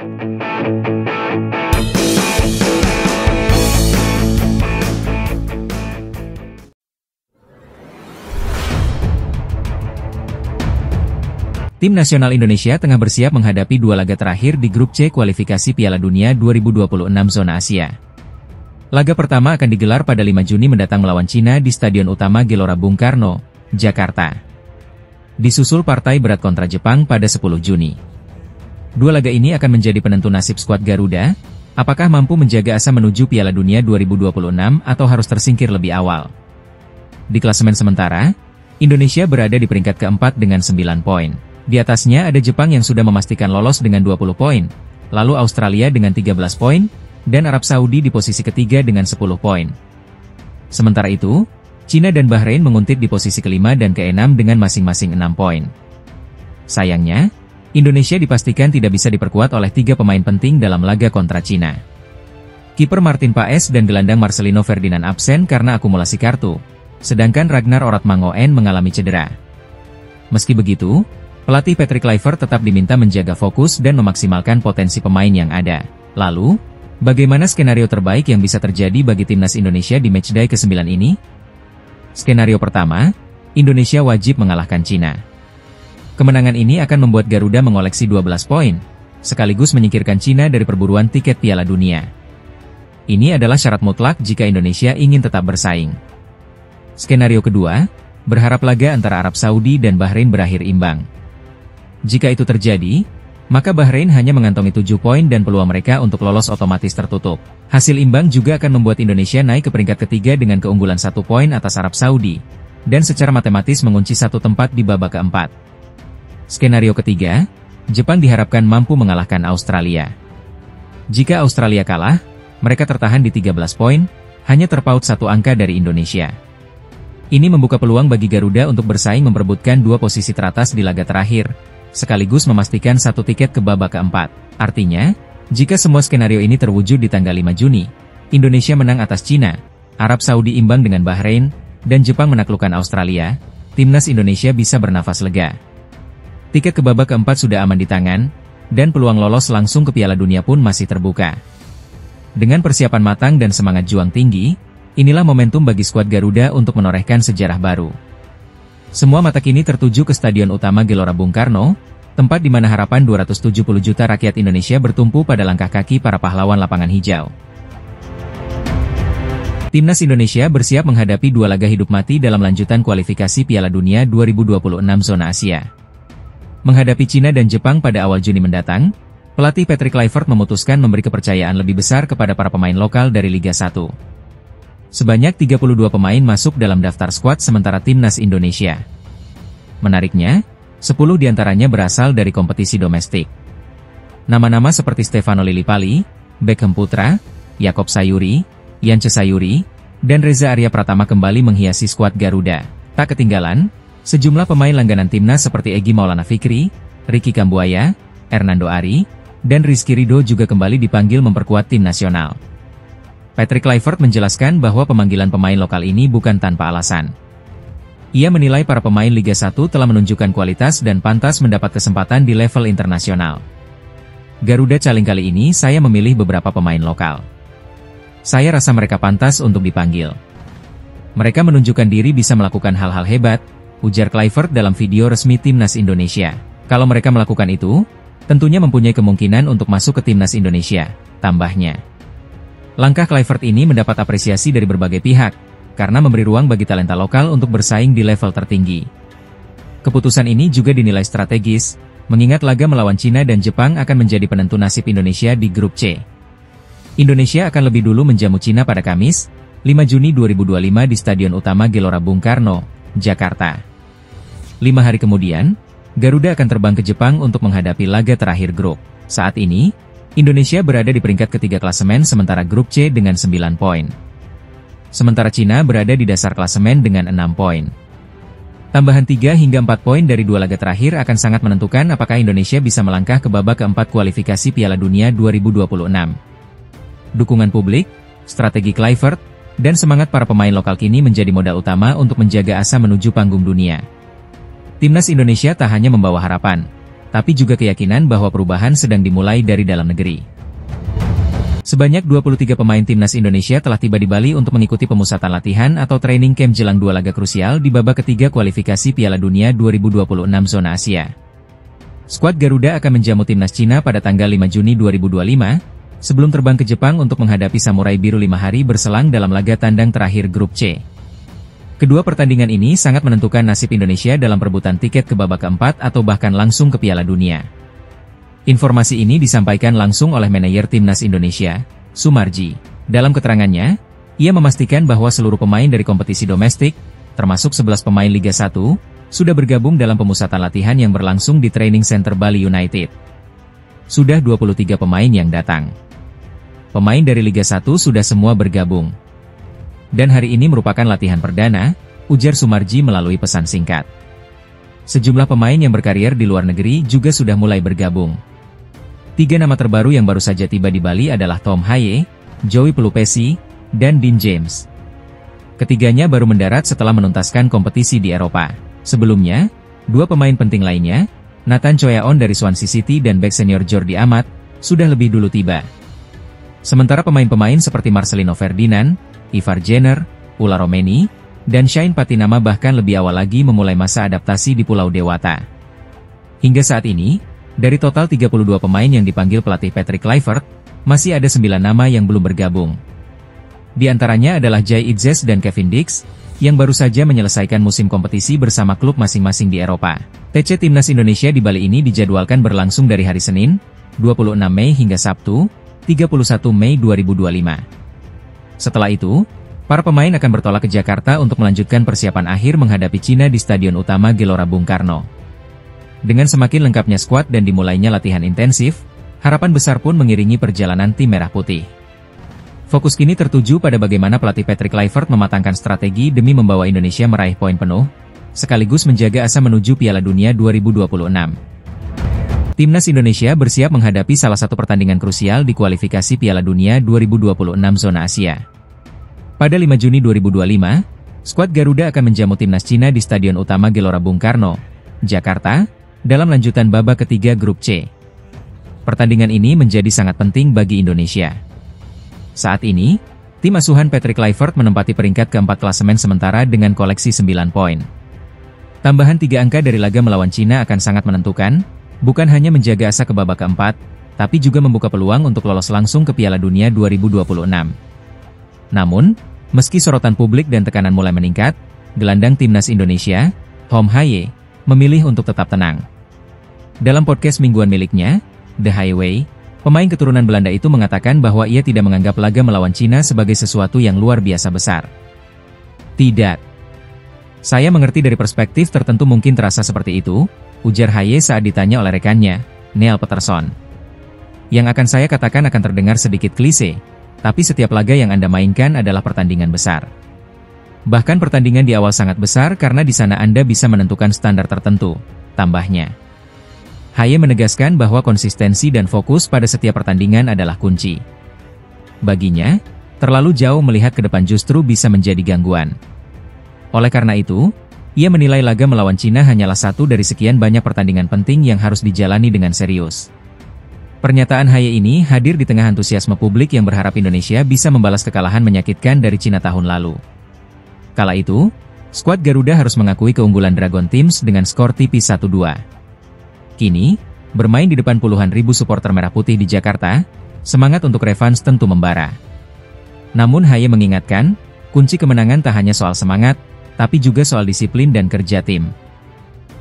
Tim nasional Indonesia tengah bersiap menghadapi dua laga terakhir di grup C kualifikasi Piala Dunia 2026 zona Asia. Laga pertama akan digelar pada 5 Juni mendatang melawan Cina di Stadion Utama Gelora Bung Karno, Jakarta. Disusul partai berat kontra Jepang pada 10 Juni. Dua laga ini akan menjadi penentu nasib skuad Garuda, apakah mampu menjaga asa menuju Piala Dunia 2026 atau harus tersingkir lebih awal. Di klasemen sementara, Indonesia berada di peringkat keempat dengan 9 poin. Di atasnya ada Jepang yang sudah memastikan lolos dengan 20 poin, lalu Australia dengan 13 poin, dan Arab Saudi di posisi ketiga dengan 10 poin. Sementara itu, Cina dan Bahrain menguntit di posisi kelima dan keenam dengan masing-masing 6 poin. Sayangnya, Indonesia dipastikan tidak bisa diperkuat oleh 3 pemain penting dalam laga kontra Cina. Kiper Martin Paes dan gelandang Marcelino Ferdinand absen karena akumulasi kartu, sedangkan Ragnar Oratmangoen mengalami cedera. Meski begitu, pelatih Patrick Kluivert tetap diminta menjaga fokus dan memaksimalkan potensi pemain yang ada. Lalu, bagaimana skenario terbaik yang bisa terjadi bagi timnas Indonesia di matchday ke-9 ini? Skenario pertama, Indonesia wajib mengalahkan Cina. Kemenangan ini akan membuat Garuda mengoleksi 12 poin, sekaligus menyingkirkan Cina dari perburuan tiket Piala Dunia. Ini adalah syarat mutlak jika Indonesia ingin tetap bersaing. Skenario kedua, berharap laga antara Arab Saudi dan Bahrain berakhir imbang. Jika itu terjadi, maka Bahrain hanya mengantongi 7 poin dan peluang mereka untuk lolos otomatis tertutup. Hasil imbang juga akan membuat Indonesia naik ke peringkat ketiga dengan keunggulan 1 poin atas Arab Saudi, dan secara matematis mengunci 1 tempat di babak keempat. Skenario ketiga, Jepang diharapkan mampu mengalahkan Australia. Jika Australia kalah, mereka tertahan di 13 poin, hanya terpaut 1 angka dari Indonesia. Ini membuka peluang bagi Garuda untuk bersaing memperebutkan 2 posisi teratas di laga terakhir, sekaligus memastikan 1 tiket ke babak keempat. Artinya, jika semua skenario ini terwujud di tanggal 5 Juni, Indonesia menang atas Cina, Arab Saudi imbang dengan Bahrain, dan Jepang menaklukkan Australia, timnas Indonesia bisa bernafas lega. Tiket ke babak keempat sudah aman di tangan, dan peluang lolos langsung ke Piala Dunia pun masih terbuka. Dengan persiapan matang dan semangat juang tinggi, inilah momentum bagi skuad Garuda untuk menorehkan sejarah baru. Semua mata kini tertuju ke Stadion Utama Gelora Bung Karno, tempat di mana harapan 270 juta rakyat Indonesia bertumpu pada langkah kaki para pahlawan lapangan hijau. Timnas Indonesia bersiap menghadapi 2 laga hidup mati dalam lanjutan kualifikasi Piala Dunia 2026 zona Asia. Menghadapi Cina dan Jepang pada awal Juni mendatang, pelatih Patrick Kluivert memutuskan memberi kepercayaan lebih besar kepada para pemain lokal dari Liga 1. Sebanyak 32 pemain masuk dalam daftar skuad sementara timnas Indonesia. Menariknya, 10 diantaranya berasal dari kompetisi domestik. Nama-nama seperti Stefano Lillipali, Beckham Putra, Yakob Sayuri, Yance Sayuri, dan Reza Arya Pratama kembali menghiasi skuad Garuda. Tak ketinggalan, sejumlah pemain langganan timnas seperti Egy Maulana Fikri, Ricky Kambuaya, Hernando Ari, dan Rizky Ridho juga kembali dipanggil memperkuat tim nasional. Patrick Kluivert menjelaskan bahwa pemanggilan pemain lokal ini bukan tanpa alasan. Ia menilai para pemain Liga 1 telah menunjukkan kualitas dan pantas mendapat kesempatan di level internasional. Garuda Caling kali ini saya memilih beberapa pemain lokal. Saya rasa mereka pantas untuk dipanggil. Mereka menunjukkan diri bisa melakukan hal-hal hebat, ujar Kluivert dalam video resmi Timnas Indonesia. Kalau mereka melakukan itu, tentunya mempunyai kemungkinan untuk masuk ke Timnas Indonesia, tambahnya. Langkah Kluivert ini mendapat apresiasi dari berbagai pihak, karena memberi ruang bagi talenta lokal untuk bersaing di level tertinggi. Keputusan ini juga dinilai strategis, mengingat laga melawan Cina dan Jepang akan menjadi penentu nasib Indonesia di grup C. Indonesia akan lebih dulu menjamu Cina pada Kamis, 5 Juni 2025 di Stadion Utama Gelora Bung Karno, Jakarta. 5 hari kemudian, Garuda akan terbang ke Jepang untuk menghadapi laga terakhir grup. Saat ini, Indonesia berada di peringkat ketiga klasemen sementara grup C dengan 9 poin. Sementara Cina berada di dasar klasemen dengan 6 poin. Tambahan 3 hingga 4 poin dari 2 laga terakhir akan sangat menentukan apakah Indonesia bisa melangkah ke babak keempat kualifikasi Piala Dunia 2026. Dukungan publik, strategi Kluivert, dan semangat para pemain lokal kini menjadi modal utama untuk menjaga asa menuju panggung dunia. Timnas Indonesia tak hanya membawa harapan, tapi juga keyakinan bahwa perubahan sedang dimulai dari dalam negeri. Sebanyak 23 pemain timnas Indonesia telah tiba di Bali untuk mengikuti pemusatan latihan atau training camp jelang dua laga krusial di babak ketiga kualifikasi Piala Dunia 2026 zona Asia. Skuad Garuda akan menjamu timnas Cina pada tanggal 5 Juni 2025, sebelum terbang ke Jepang untuk menghadapi Samurai Biru 5 hari berselang dalam laga tandang terakhir Grup C. Kedua pertandingan ini sangat menentukan nasib Indonesia dalam perebutan tiket ke babak keempat atau bahkan langsung ke Piala Dunia. Informasi ini disampaikan langsung oleh manajer timnas Indonesia, Sumarji. Dalam keterangannya, ia memastikan bahwa seluruh pemain dari kompetisi domestik, termasuk 11 pemain Liga 1, sudah bergabung dalam pemusatan latihan yang berlangsung di Training Center Bali United. Sudah 23 pemain yang datang. Pemain dari Liga 1 sudah semua bergabung. Dan hari ini merupakan latihan perdana, ujar Sumarji melalui pesan singkat. Sejumlah pemain yang berkarier di luar negeri juga sudah mulai bergabung. 3 nama terbaru yang baru saja tiba di Bali adalah Tom Haye, Joey Pelupesi, dan Dean James. Ketiganya baru mendarat setelah menuntaskan kompetisi di Eropa. Sebelumnya, 2 pemain penting lainnya, Nathan Choyaon dari Swansea City dan bek senior Jordi Amat, sudah lebih dulu tiba. Sementara pemain-pemain seperti Marcelino Ferdinand, Ivar Jenner, Ula Romeni, dan Shane Patinama bahkan lebih awal lagi memulai masa adaptasi di Pulau Dewata. Hingga saat ini, dari total 32 pemain yang dipanggil pelatih Patrick Kluivert, masih ada 9 nama yang belum bergabung. Di antaranya adalah Jay Itzes dan Kevin Dix, yang baru saja menyelesaikan musim kompetisi bersama klub masing-masing di Eropa. TC Timnas Indonesia di Bali ini dijadwalkan berlangsung dari hari Senin, 26 Mei hingga Sabtu, 31 Mei 2025. Setelah itu, para pemain akan bertolak ke Jakarta untuk melanjutkan persiapan akhir menghadapi Cina di Stadion Utama Gelora Bung Karno. Dengan semakin lengkapnya skuad dan dimulainya latihan intensif, harapan besar pun mengiringi perjalanan tim Merah Putih. Fokus kini tertuju pada bagaimana pelatih Patrick Kluivert mematangkan strategi demi membawa Indonesia meraih poin penuh, sekaligus menjaga asa menuju Piala Dunia 2026. Timnas Indonesia bersiap menghadapi salah satu pertandingan krusial di kualifikasi Piala Dunia 2026 zona Asia. Pada 5 Juni 2025, skuad Garuda akan menjamu timnas Cina di Stadion Utama Gelora Bung Karno, Jakarta, dalam lanjutan babak ketiga Grup C. Pertandingan ini menjadi sangat penting bagi Indonesia. Saat ini, tim asuhan Patrick Kluivert menempati peringkat keempat klasemen sementara dengan koleksi 9 poin. Tambahan 3 angka dari laga melawan Cina akan sangat menentukan, bukan hanya menjaga asa ke babak keempat, tapi juga membuka peluang untuk lolos langsung ke Piala Dunia 2026. Namun, meski sorotan publik dan tekanan mulai meningkat, gelandang timnas Indonesia, Tom Haye, memilih untuk tetap tenang. Dalam podcast mingguan miliknya, The Highway, pemain keturunan Belanda itu mengatakan bahwa ia tidak menganggap laga melawan Cina sebagai sesuatu yang luar biasa besar. Tidak. Saya mengerti dari perspektif tertentu mungkin terasa seperti itu, ujar Haye saat ditanya oleh rekannya, Neil Peterson. Yang akan saya katakan akan terdengar sedikit klise, tapi setiap laga yang Anda mainkan adalah pertandingan besar. Bahkan pertandingan di awal sangat besar karena di sana Anda bisa menentukan standar tertentu, tambahnya. Haye menegaskan bahwa konsistensi dan fokus pada setiap pertandingan adalah kunci. Baginya, terlalu jauh melihat ke depan justru bisa menjadi gangguan. Oleh karena itu, ia menilai laga melawan Cina hanyalah satu dari sekian banyak pertandingan penting yang harus dijalani dengan serius. Pernyataan Haye ini hadir di tengah antusiasme publik yang berharap Indonesia bisa membalas kekalahan menyakitkan dari Cina tahun lalu. Kala itu, skuad Garuda harus mengakui keunggulan Dragon Teams dengan skor tipis 1-2. Kini, bermain di depan puluhan ribu supporter Merah Putih di Jakarta, semangat untuk revans tentu membara. Namun Haye mengingatkan, kunci kemenangan tak hanya soal semangat, tapi juga soal disiplin dan kerja tim.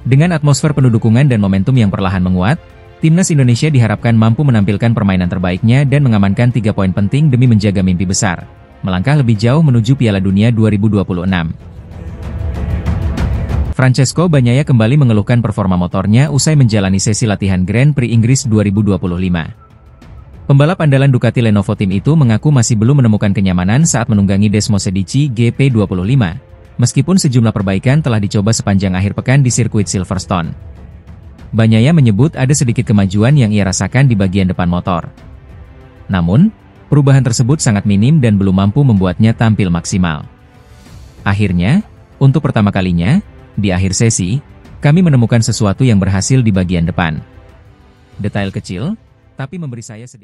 Dengan atmosfer penuh dukungan dan momentum yang perlahan menguat, timnas Indonesia diharapkan mampu menampilkan permainan terbaiknya dan mengamankan 3 poin penting demi menjaga mimpi besar, melangkah lebih jauh menuju Piala Dunia 2026. Francesco Bagnaia kembali mengeluhkan performa motornya usai menjalani sesi latihan Grand Prix Inggris 2025. Pembalap andalan Ducati Lenovo Team itu mengaku masih belum menemukan kenyamanan saat menunggangi Desmosedici GP25, meskipun sejumlah perbaikan telah dicoba sepanjang akhir pekan di sirkuit Silverstone. Bagnaia menyebut ada sedikit kemajuan yang ia rasakan di bagian depan motor. Namun, perubahan tersebut sangat minim dan belum mampu membuatnya tampil maksimal. Akhirnya, untuk pertama kalinya, di akhir sesi, kami menemukan sesuatu yang berhasil di bagian depan. Detail kecil, tapi memberi saya sedikit